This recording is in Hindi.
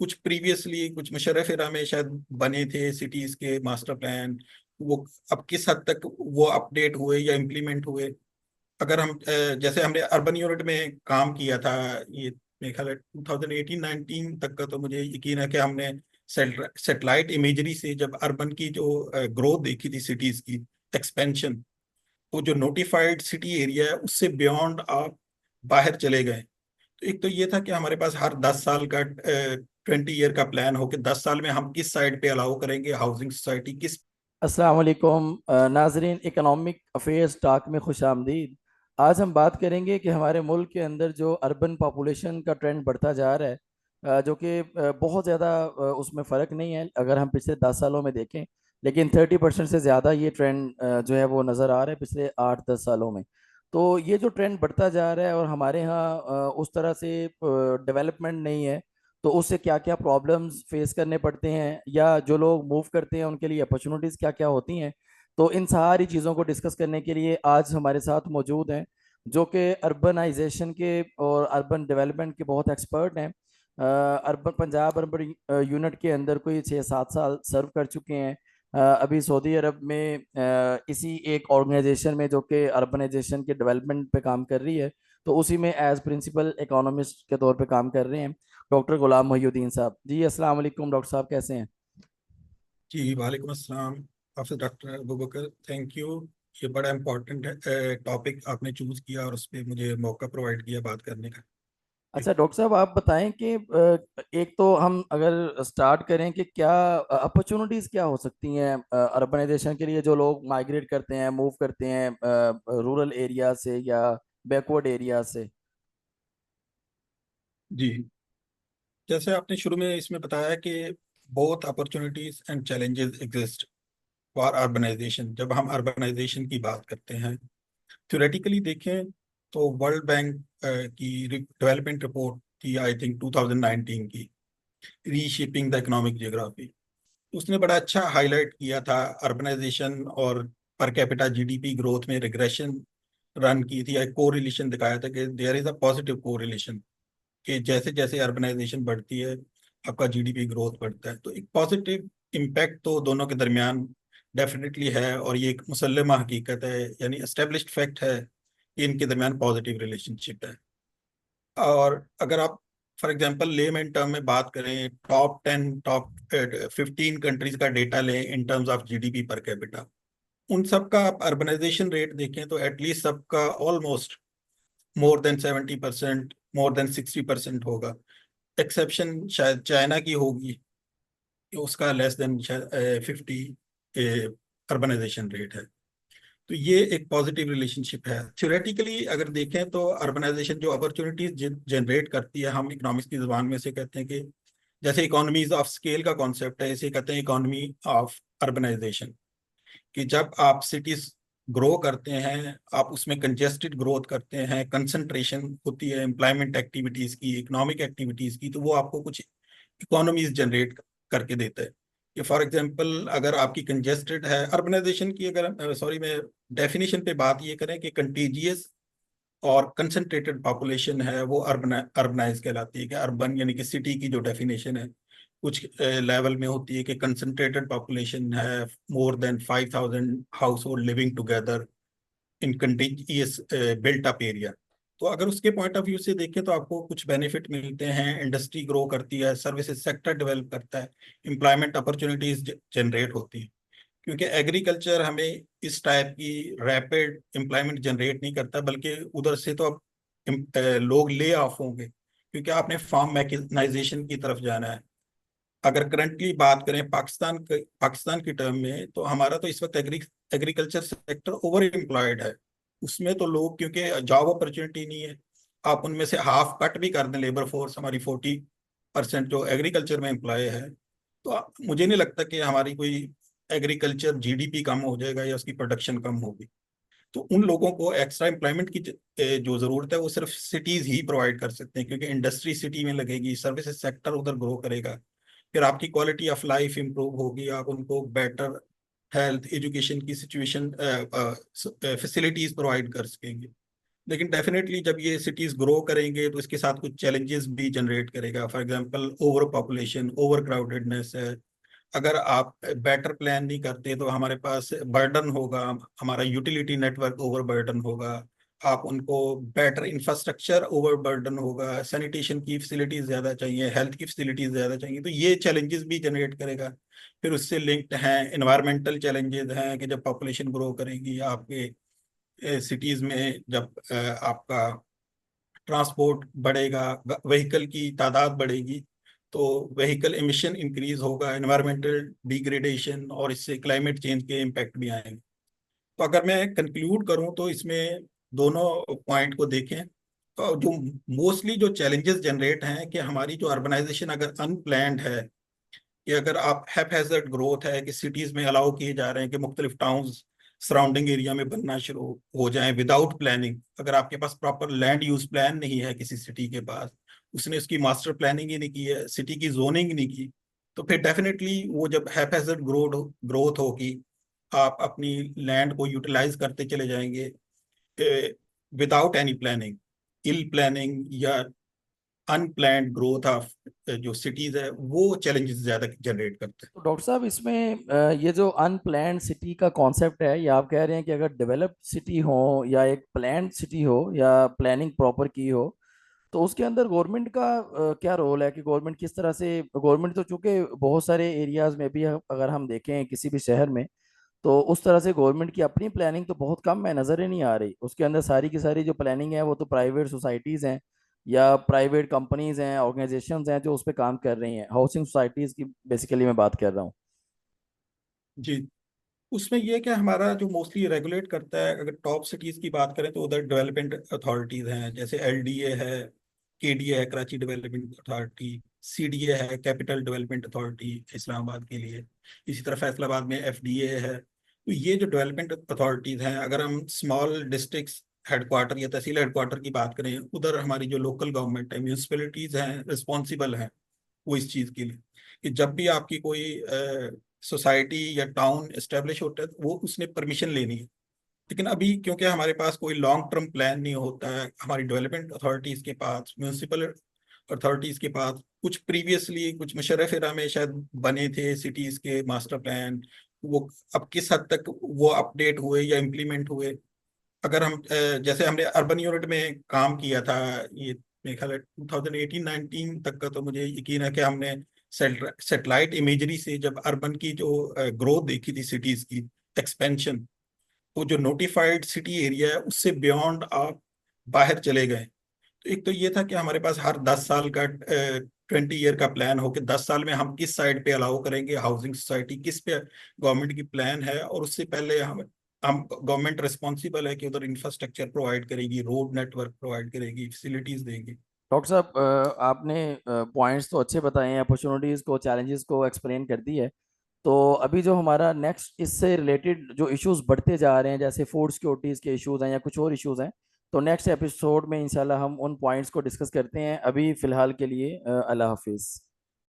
कुछ प्रीवियसली कुछ मुशर्रफ एरा में शायद बने थे सिटीज के मास्टर प्लान, वो अब किस हद तक वो अपडेट हुए या इम्प्लीमेंट हुए। अगर हम जैसे हमने अर्बन यूनिट में काम किया था, ये मेरे ख्याल है 2018-19 तक का, तो मुझे यकीन है कि हमने सेटेलाइट इमेजरी से जब अर्बन की जो ग्रोथ देखी थी सिटीज की एक्सपेंशन, वो जो नोटिफाइड सिटी एरिया है उससे बियॉन्ड आप बाहर चले गए। तो एक तो ये था कि हमारे पास हर 10 साल का 20 ईयर का प्लान हो कि 10 साल में हम किस साइड पे अलाउ करेंगे हाउसिंग सोसाइटी किस। अस्सलाम वालेकुम नाजरीन, इकोनॉमिक अफेयर्स टॉक में खुश आमदीद। आज हम बात करेंगे कि हमारे मुल्क के अंदर जो अर्बन पॉपुलेशन का ट्रेंड बढ़ता जा रहा है, जो कि बहुत ज़्यादा उसमें फ़र्क नहीं है अगर हम पिछले 10 सालों में देखें, लेकिन 30% से ज़्यादा ये ट्रेंड जो है वो नज़र आ रहा है पिछले 8-10 सालों में। तो ये जो ट्रेंड बढ़ता जा रहा है और हमारे यहाँ उस तरह से डेवलपमेंट नहीं है, तो उससे क्या क्या प्रॉब्लम्स फेस करने पड़ते हैं, या जो लोग मूव करते हैं उनके लिए अपॉर्चुनिटीज़ क्या क्या होती हैं। तो इन सारी चीज़ों को डिस्कस करने के लिए आज हमारे साथ मौजूद हैं जो कि अर्बनाइजेशन के और अर्बन डेवलपमेंट के बहुत एक्सपर्ट हैं। अर्बन पंजाब अर्बन यूनिट के अंदर कोई 6-7 साल सर्व कर चुके हैं। अभी सऊदी अरब में इसी एक ऑर्गेनाइजेशन में जो कि अर्बनाइजेशन के डेवलपमेंट पे काम कर रही है, तो उसी में एज प्रिंसिपल इकोनॉमिस्ट के तौर पे काम कर रहे हैं डॉक्टर गुलाम मोहिउद्दीन साहब। जी अस्सलाम वालेकुम डॉक्टर साहब, कैसे हैं? जी वालेकुम अस्सलाम। Hafiz doctor Abu Bakar, thank you. ये बड़ा इम्पोर्टेंट टॉपिक आपने चूज किया और उस पर मुझे मौका प्रोवाइड किया बात करने का। अच्छा डॉक्टर साहब, आप बताएं कि एक तो हम अगर स्टार्ट करें कि क्या अपॉर्चुनिटीज क्या हो सकती हैं अर्बनाइजेशन के लिए, जो लोग माइग्रेट करते हैं, मूव करते हैं रूरल एरिया से या बैकवर्ड एरिया से। जी, जैसे आपने शुरू में इसमें बताया कि both opportunities and challenges exist for urbanization. जब हम अर्बनाइजेशन की बात करते हैं, थ्योरेटिकली देखें तो वर्ल्ड बैंक की डेवलपमेंट रिपोर्ट थी, आई थिंक 2019 की, रीशेपिंग द इकोनॉमिक जियोग्राफी। उसने बड़ा अच्छा हाईलाइट किया था अर्बनाइजेशन और पर कैपिटा जीडीपी ग्रोथ में रिग्रेशन रन की थी। एक कोरिलेशन दिखाया था कि there is a positive correlation, कि जैसे जैसे अर्बनाइजेशन बढ़ती है आपका जीडीपी ग्रोथ बढ़ता है। तो एक पॉजिटिव इम्पैक्ट तो दोनों के दरमियान डेफिनेटली है, और ये एक मुसल्लमा हकीकत है, यानी एस्टेब्लिश्ड फैक्ट है कि इनके दरमियान पॉजिटिव रिलेशनशिप है। और अगर आप फॉर एग्जांपल लेमैन टर्म में बात करें, टॉप 10 टॉप 15 कंट्रीज का डेटा लें in terms of GDP per capita, उन सब का आप अर्बनाइजेशन रेट देखें तो एटलीस्ट सबका almost more than 70%, more than 60% होगा। एक्सेप्शन शायद चाइना की होगी, उसका लेस देन शायद 50 अर्बनाइजेशन रेट है। तो ये एक पॉजिटिव रिलेशनशिप है। थ्योरेटिकली अगर देखें तो अर्बनाइजेशन जो अपॉर्चुनिटीज जनरेट करती है, हम इकोनॉमिक्स की जुबान में से कहते हैं कि जैसे इकोनॉमीज ऑफ स्केल का कॉन्सेप्ट है, इसे कहते हैं इकोनॉमी ऑफ अर्बनाइजेशन। कि जब आप सिटीज ग्रो करते हैं, आप उसमें कंजेस्टेड ग्रोथ करते हैं, कंसंट्रेशन होती है एम्प्लॉयमेंट एक्टिविटीज की, इकोनॉमिक एक्टिविटीज की, तो वो आपको कुछ इकोनॉमीज जनरेट करके देता है। कि फॉर एग्जांपल अगर आपकी कंजेस्टेड है अर्बनाइजेशन की, अगर सॉरी मैं डेफिनेशन पे बात ये करें कि कंटीजियस और कंसंट्रेटेड पॉपुलेशन है वो अर्बनाइज कहलाती है। कि अर्बन यानी कि सिटी की जो डेफिनेशन है कुछ लेवल में होती है कि कंसंट्रेटेड पॉपुलेशन है, more than 5,000 house hold living together in continuous built up area. तो अगर उसके पॉइंट ऑफ व्यू से देखें तो आपको कुछ बेनिफिट मिलते हैं, इंडस्ट्री ग्रो करती है, सर्विसेज सेक्टर डेवलप करता है, एम्प्लॉयमेंट अपॉर्चुनिटीज जनरेट होती है। क्योंकि एग्रीकल्चर हमें इस टाइप की रैपिड एम्प्लॉयमेंट जनरेट नहीं करता, बल्कि उधर से तो अब लोग ले ऑफ होंगे क्योंकि आपने फार्म मैकेनाइजेशन की तरफ जाना है। अगर करंटली बात करें पाकिस्तान की टर्म में, तो हमारा तो इस वक्त एग्रीकल्चर सेक्टर ओवर एम्प्लॉयड है। उसमें तो लोग, क्योंकि जॉब अपॉर्चुनिटी नहीं है, आप उनमें से हाफ कट भी कर दें लेबर फोर्स हमारी 40% जो एग्रीकल्चर में एम्प्लॉय है, तो मुझे नहीं लगता कि हमारी कोई एग्रीकल्चर जीडीपी कम हो जाएगा या उसकी प्रोडक्शन कम होगी। तो उन लोगों को एक्स्ट्रा एम्प्लॉयमेंट की जो जरूरत है वो सिर्फ सिटीज ही प्रोवाइड कर सकते हैं, क्योंकि इंडस्ट्री सिटी में लगेगी, सर्विसेज सेक्टर उधर ग्रो करेगा, फिर आपकी क्वालिटी ऑफ लाइफ इंप्रूव होगी, आप उनको बेटर हेल्थ एजुकेशन की सिचुएशन फैसिलिटीज प्रोवाइड कर सकेंगे। लेकिन डेफिनेटली जब ये सिटीज ग्रो करेंगे तो इसके साथ कुछ चैलेंजेस भी जनरेट करेगा। For example over population, over crowdedness है। अगर आप बेटर प्लान नहीं करते तो हमारे पास बर्डन होगा, हमारा यूटिलिटी नेटवर्क ओवर बर्डन होगा। आप उनको बेटर इंफ्रास्ट्रक्चर ओवर बर्डन होगा, सैनिटेशन की फैसिलिटीज ज़्यादा चाहिए, हेल्थ की फैसिलिटीज ज़्यादा चाहिए, तो ये चैलेंजेस भी जनरेट करेगा। फिर उससे लिंक्ड हैं इन्वायरमेंटल चैलेंजेस हैं कि जब पॉपुलेशन ग्रो करेगी आपके सिटीज़ में, जब आपका ट्रांसपोर्ट बढ़ेगा, व्हीकल की तादाद बढ़ेगी, तो व्हीकल एमिशन इंक्रीज होगा, एनवायरमेंटल डिग्रेडेशन और इससे क्लाइमेट चेंज के इम्पैक्ट भी आएंगे। तो अगर मैं कंक्लूड करूं तो इसमें दोनों पॉइंट को देखें, तो जो मोस्टली जो चैलेंजेस जनरेट हैं कि हमारी जो अर्बनाइजेशन अगर अनप्लैंड है, कि अगर आप हैphazard ग्रोथ है कि सिटीज में अलाउ किए जा रहे हैं कि मुख्तलिफ टाउन्स सराउंडिंग एरिया में बनना शुरू हो जाएं विदाउट प्लानिंग। अगर आपके पास प्रॉपर लैंड यूज प्लान नहीं है किसी सिटी के पास, उसने उसकी मास्टर प्लानिंग ही नहीं की है, सिटी की जोनिंग नहीं की, तो फिर डेफिनेटली वो जब हैphazard ग्रोथ ग्रोथ होगी, आप अपनी लैंड को यूटिलाइज करते चले जाएंगे विदाउट एनी प्लानिंग। इल प्लानिंग या अनप्लैंड ग्रोथ ऑफ जो सिटीज है वो चैलेंजेस ज्यादा जनरेट करते हैं। तो डॉक्टर साहब, इसमें ये जो अनप्लैन्ड सिटी का कॉन्सेप्ट है, ये आप कह रहे हैं कि अगर डेवलप्ड सिटी हो या एक प्लान्ड सिटी हो या प्लानिंग प्रॉपर की हो, तो उसके अंदर गवर्नमेंट का क्या रोल है? कि गवर्नमेंट किस तरह से, गवर्नमेंट तो चूंकि बहुत सारे एरियाज में भी अगर हम देखें किसी भी शहर में, तो उस तरह से गवर्नमेंट की अपनी प्लानिंग तो बहुत कम है, नज़र ही नहीं आ रही। उसके अंदर सारी की सारी जो प्लानिंग है वो तो प्राइवेट सोसाइटीज़ हैं या प्राइवेट कंपनीज हैं, ऑर्गेनाइजेशंस हैं जो उस पर काम कर रही हैं। हाउसिंग सोसाइटीज़ की बेसिकली मैं बात कर रहा हूँ। जी, उसमें ये क्या हमारा जो मोस्टली रेगुलेट करता है, अगर टॉप सिटीज की बात करें तो उधर डेवलपमेंट अथॉरिटीज हैं, जैसे एलडीए है, केडीए है कराची डेवलपमेंट अथॉरिटी, सीडीए है कैपिटल डेवलपमेंट अथॉरिटी इस्लामाबाद के लिए, इसी तरह फैसलाबाद में एफडीए है। तो ये जो डेवलपमेंट अथॉरिटीज हैं, अगर हम स्मॉल डिस्ट्रिक्ट हेडक्वार्टर या तहसील हेडक्वार्टर की बात करें, उधर हमारी जो लोकल गवर्नमेंट है, म्यूनसिपैलिटीज हैं, रिस्पॉन्सिबल हैं वो इस चीज़ के लिए कि जब भी आपकी कोई सोसाइटी या टाउन एस्टेब्लिश होता है तो वो उसने परमिशन लेनी है। लेकिन अभी क्योंकि हमारे पास कोई लॉन्ग टर्म प्लान नहीं होता है, हमारी डेवलपमेंट अथॉरिटीज के पास, म्यूनिसिपल अथॉरिटीज के पास कुछ प्रीवियसली कुछ मुशर्रफ में शायद बने थे सिटीज के मास्टर प्लान, वो अब किस हद तक वो अपडेट हुए या इम्प्लीमेंट हुए। अगर हम जैसे हमने अर्बन यूनिट में काम किया था, ये मेरे ख्याल है 2018-19 तक का, तो मुझे यकीन है कि हमने सेटेलाइट इमेजरी से जब अर्बन की जो ग्रोथ देखी थी सिटीज की एक्सपेंशन, वो जो नोटिफाइड सिटी एरिया है उससे बियॉन्ड आप बाहर चले गए। तो एक तो ये था कि हमारे पास हर 10 साल का 20 ईयर का प्लान हो कि 10 साल में हम किस साइड पे अलाउ करेंगे हाउसिंग सोसाइटी, किस पे गवर्नमेंट की प्लान है, और उससे पहले हम गवर्नमेंट रिस्पॉन्सिबल है कि उधर इंफ्रास्ट्रक्चर प्रोवाइड करेगी, रोड नेटवर्क प्रोवाइड करेगी, फैसिलिटीज देगी। डॉक्टर साहब, आपने पॉइंट्स तो अच्छे बताए हैं, अपॉर्चुनिटीज़ को, चैलेंजेस को एक्सप्लेन कर दी है। तो अभी जो हमारा नेक्स्ट इससे रिलेटेड जो इश्यूज बढ़ते जा रहे हैं, जैसे फूड सिक्योरिटीज़ के इश्यूज हैं या कुछ और इश्यूज हैं, तो नेक्स्ट एपिसोड में इंशाल्लाह हम उन पॉइंट्स को डिस्कस करते हैं। अभी फ़िलहाल के लिए अल्लाह हाफिज़।